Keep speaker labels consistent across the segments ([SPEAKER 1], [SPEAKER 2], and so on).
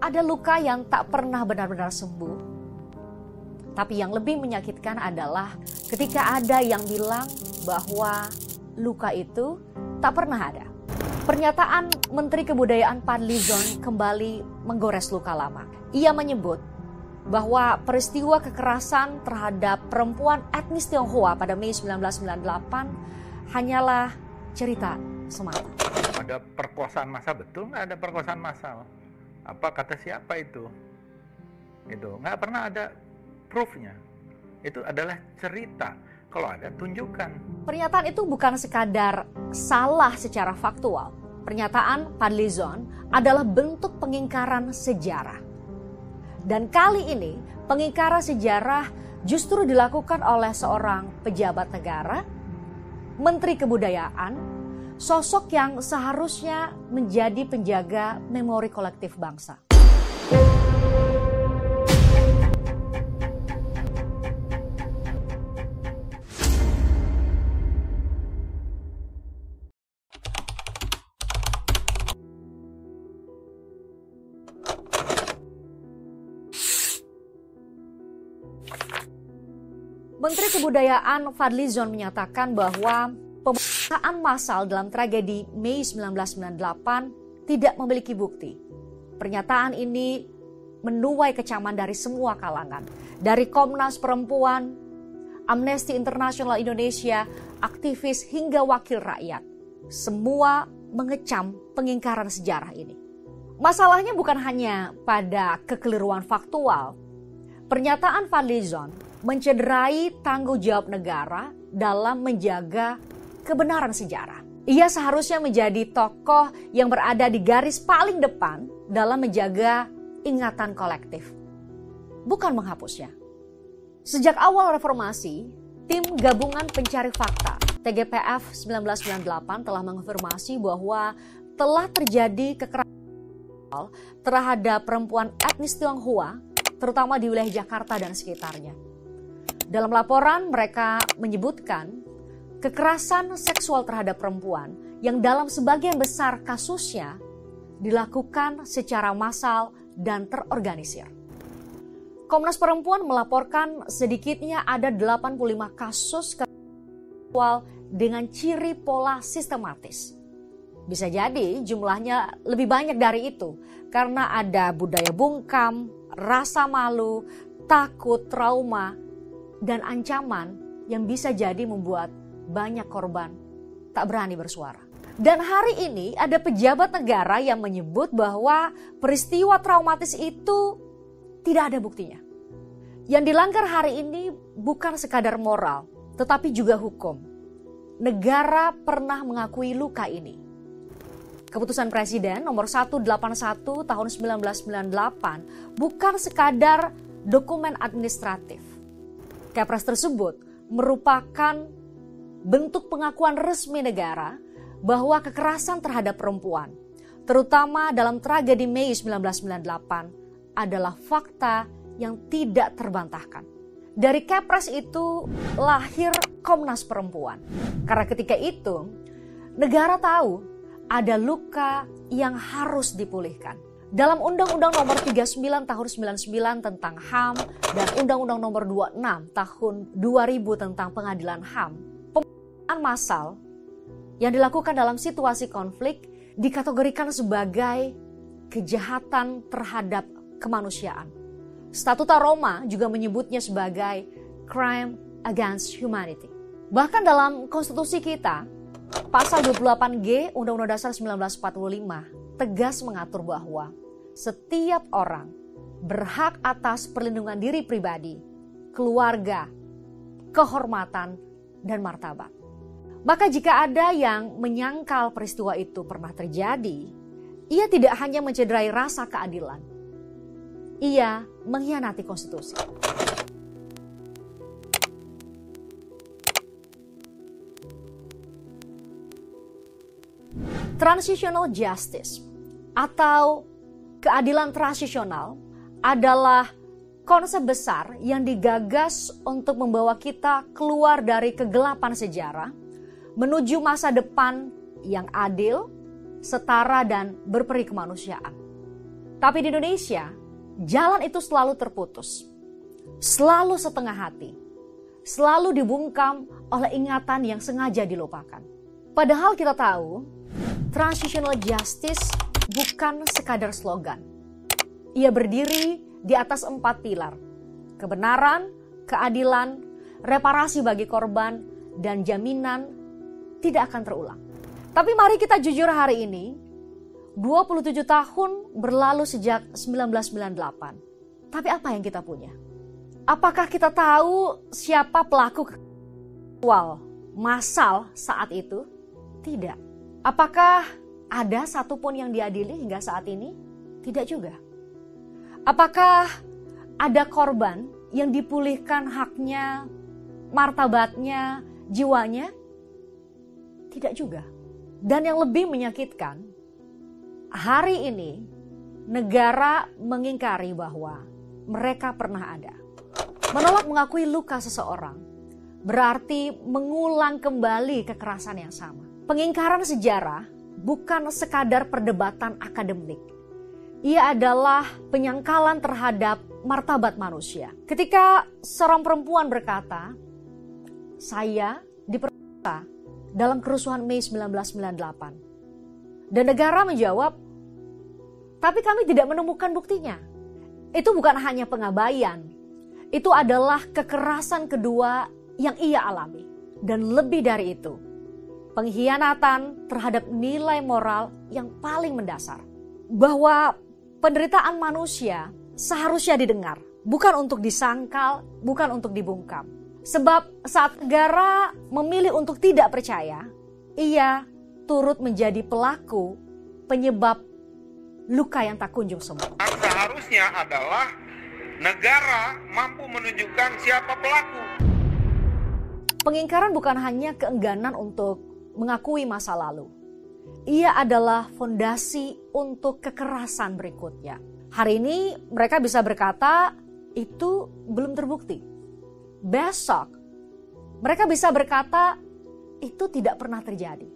[SPEAKER 1] ada luka yang tak pernah benar-benar sembuh. Tapi yang lebih menyakitkan adalah ketika ada yang bilang bahwa luka itu tak pernah ada. Pernyataan Menteri Kebudayaan Fadlizon kembali menggores luka lama. Ia menyebut bahwa peristiwa kekerasan terhadap perempuan etnis Tionghoa pada Mei 1998 hanyalah cerita semata.
[SPEAKER 2] Ada perkosaan massal, betul nggak ada perkosaan massal? Apa kata siapa itu? Itu nggak pernah ada proof-nya. Itu adalah cerita. Kalau ada, tunjukkan.
[SPEAKER 1] Pernyataan itu bukan sekadar salah secara faktual. Pernyataan Fadlizon adalah bentuk pengingkaran sejarah. Dan kali ini pengingkaran sejarah justru dilakukan oleh seorang pejabat negara, Menteri Kebudayaan, sosok yang seharusnya menjadi penjaga memori kolektif bangsa. Menteri Kebudayaan Fadlizon menyatakan bahwa pembunuhan massal dalam tragedi Mei 1998 tidak memiliki bukti. Pernyataan ini menuai kecaman dari semua kalangan, dari Komnas Perempuan, Amnesty International Indonesia, aktivis hingga wakil rakyat. Semua mengecam pengingkaran sejarah ini. Masalahnya bukan hanya pada kekeliruan faktual. Pernyataan Fadlizon mencederai tanggung jawab negara dalam menjaga kebenaran sejarah. Ia seharusnya menjadi tokoh yang berada di garis paling depan dalam menjaga ingatan kolektif, bukan menghapusnya. Sejak awal reformasi, tim Gabungan Pencari Fakta TGPF 1998 telah mengonfirmasi bahwa telah terjadi kekerasan terhadap perempuan etnis Tionghoa, terutama di wilayah Jakarta dan sekitarnya. Dalam laporan mereka menyebutkan kekerasan seksual terhadap perempuan yang dalam sebagian besar kasusnya dilakukan secara massal dan terorganisir. Komnas Perempuan melaporkan sedikitnya ada 85 kasus kekerasan seksual dengan ciri pola sistematis. Bisa jadi jumlahnya lebih banyak dari itu karena ada budaya bungkam, rasa malu, takut, trauma, dan ancaman yang bisa jadi membuat banyak korban tak berani bersuara. Dan hari ini ada pejabat negara yang menyebut bahwa peristiwa traumatis itu tidak ada buktinya. Yang dilanggar hari ini bukan sekadar moral, tetapi juga hukum. Negara pernah mengakui luka ini. Keputusan Presiden nomor 181 tahun 1998 bukan sekadar dokumen administratif. Kepres tersebut merupakan bentuk pengakuan resmi negara bahwa kekerasan terhadap perempuan, terutama dalam tragedi Mei 1998, adalah fakta yang tidak terbantahkan. Dari Kepres itu lahir Komnas Perempuan. Karena ketika itu, negara tahu ada luka yang harus dipulihkan. Dalam Undang-Undang Nomor 39 Tahun 99 tentang HAM dan Undang-Undang Nomor 26 Tahun 2000 tentang Pengadilan HAM, pembunuhan massal yang dilakukan dalam situasi konflik dikategorikan sebagai kejahatan terhadap kemanusiaan. Statuta Roma juga menyebutnya sebagai crime against humanity. Bahkan dalam konstitusi kita, pasal 28G Undang-Undang Dasar 1945 tegas mengatur bahwa setiap orang berhak atas perlindungan diri pribadi, keluarga, kehormatan, dan martabat. Maka jika ada yang menyangkal peristiwa itu pernah terjadi, ia tidak hanya mencederai rasa keadilan, ia mengkhianati konstitusi. Transitional justice atau keadilan transisional adalah konsep besar yang digagas untuk membawa kita keluar dari kegelapan sejarah menuju masa depan yang adil, setara, dan berperi kemanusiaan. Tapi di Indonesia, jalan itu selalu terputus, selalu setengah hati, selalu dibungkam oleh ingatan yang sengaja dilupakan. Padahal kita tahu, transitional justice bukan sekadar slogan. Ia berdiri di atas 4 pilar: kebenaran, keadilan, reparasi bagi korban, dan jaminan tidak akan terulang. Tapi mari kita jujur hari ini, 27 tahun berlalu sejak 1998. Tapi apa yang kita punya? Apakah kita tahu siapa pelaku seksual massal saat itu? Tidak. Apakah ada satupun yang diadili hingga saat ini? Tidak juga. Apakah ada korban yang dipulihkan haknya, martabatnya, jiwanya? Tidak juga. Dan yang lebih menyakitkan, hari ini negara mengingkari bahwa mereka pernah ada. Menolak mengakui luka seseorang berarti mengulang kembali kekerasan yang sama. Pengingkaran sejarah bukan sekadar perdebatan akademik. Ia adalah penyangkalan terhadap martabat manusia. Ketika seorang perempuan berkata, "Saya diperkosa dalam kerusuhan Mei 1998." Dan negara menjawab, "Tapi kami tidak menemukan buktinya." Itu bukan hanya pengabaian, itu adalah kekerasan kedua yang ia alami. Dan lebih dari itu, pengkhianatan terhadap nilai moral yang paling mendasar. Bahwa penderitaan manusia seharusnya didengar, bukan untuk disangkal, bukan untuk dibungkam. Sebab saat negara memilih untuk tidak percaya, ia turut menjadi pelaku penyebab luka yang tak kunjung sembuh.
[SPEAKER 3] Seharusnya adalah negara mampu menunjukkan siapa pelaku.
[SPEAKER 1] Pengingkaran bukan hanya keengganan untuk mengakui masa lalu. Ia adalah fondasi untuk kekerasan berikutnya. Hari ini mereka bisa berkata itu belum terbukti. Besok mereka bisa berkata itu tidak pernah terjadi.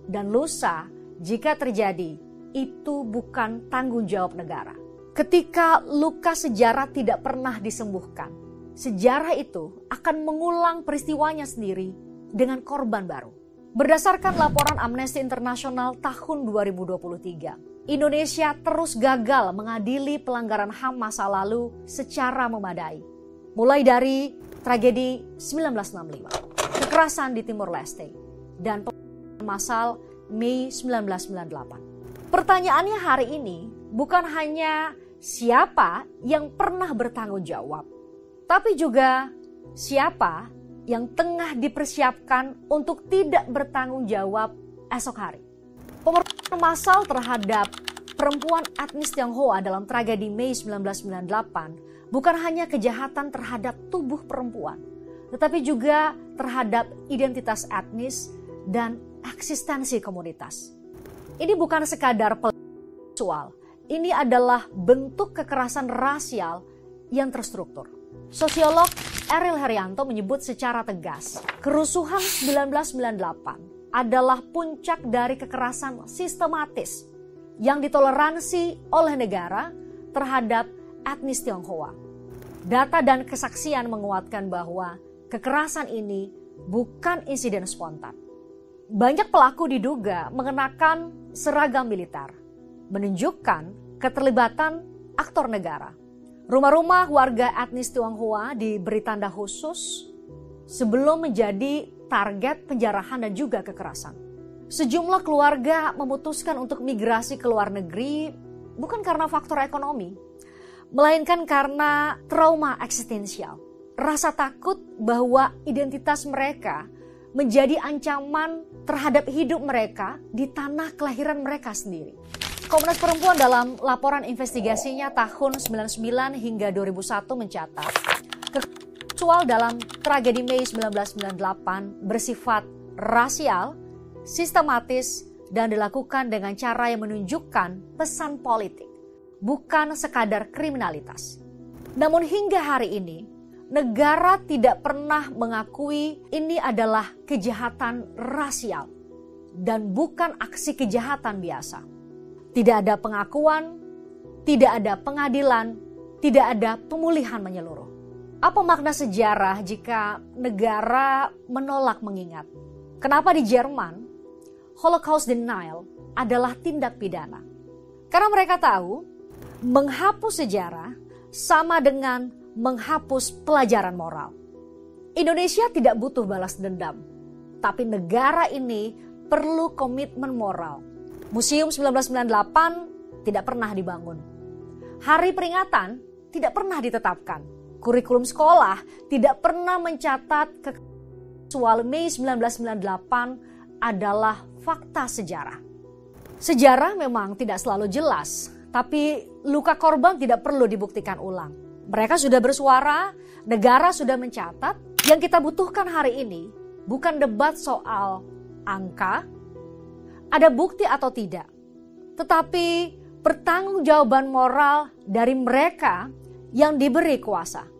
[SPEAKER 1] Dan lusa jika terjadi itu bukan tanggung jawab negara. Ketika luka sejarah tidak pernah disembuhkan, sejarah itu akan mengulang peristiwanya sendiri dengan korban baru. Berdasarkan laporan Amnesty International tahun 2023, Indonesia terus gagal mengadili pelanggaran HAM masa lalu secara memadai. Mulai dari tragedi 1965, kekerasan di Timor Leste, dan pembunuhan massal Mei 1998. Pertanyaannya hari ini bukan hanya siapa yang pernah bertanggung jawab, tapi juga siapa yang tengah dipersiapkan untuk tidak bertanggung jawab esok hari. Pembunuhan massal terhadap perempuan etnis Tionghoa dalam tragedi Mei 1998 bukan hanya kejahatan terhadap tubuh perempuan, tetapi juga terhadap identitas etnis dan eksistensi komunitas. Ini bukan sekadar pelecehan seksual, ini adalah bentuk kekerasan rasial yang terstruktur. Sosiolog Eril Herianto menyebut secara tegas, kerusuhan 1998 adalah puncak dari kekerasan sistematis yang ditoleransi oleh negara terhadap etnis Tionghoa. Data dan kesaksian menguatkan bahwa kekerasan ini bukan insiden spontan. Banyak pelaku diduga mengenakan seragam militer, menunjukkan keterlibatan aktor negara. Rumah-rumah warga etnis Tionghoa diberi tanda khusus sebelum menjadi target penjarahan dan juga kekerasan. Sejumlah keluarga memutuskan untuk migrasi ke luar negeri bukan karena faktor ekonomi, melainkan karena trauma eksistensial. Rasa takut bahwa identitas mereka menjadi ancaman terhadap hidup mereka di tanah kelahiran mereka sendiri. Komnas Perempuan dalam laporan investigasinya tahun 99 hingga 2001 mencatat, kekerasan seksual dalam tragedi Mei 1998 bersifat rasial, sistematis, dan dilakukan dengan cara yang menunjukkan pesan politik, bukan sekadar kriminalitas. Namun hingga hari ini, negara tidak pernah mengakui ini adalah kejahatan rasial dan bukan aksi kejahatan biasa. Tidak ada pengakuan, tidak ada pengadilan, tidak ada pemulihan menyeluruh. Apa makna sejarah jika negara menolak mengingat? Kenapa di Jerman Holocaust denial adalah tindak pidana? Karena mereka tahu menghapus sejarah sama dengan menghapus pelajaran moral. Indonesia tidak butuh balas dendam, tapi negara ini perlu komitmen moral. Museum 1998 tidak pernah dibangun. Hari peringatan tidak pernah ditetapkan. Kurikulum sekolah tidak pernah mencatat seksual Mei 1998 adalah fakta sejarah. Sejarah memang tidak selalu jelas, tapi luka korban tidak perlu dibuktikan ulang. Mereka sudah bersuara, negara sudah mencatat. Yang kita butuhkan hari ini bukan debat soal angka, ada bukti atau tidak, tetapi pertanggungjawaban moral dari mereka yang diberi kuasa.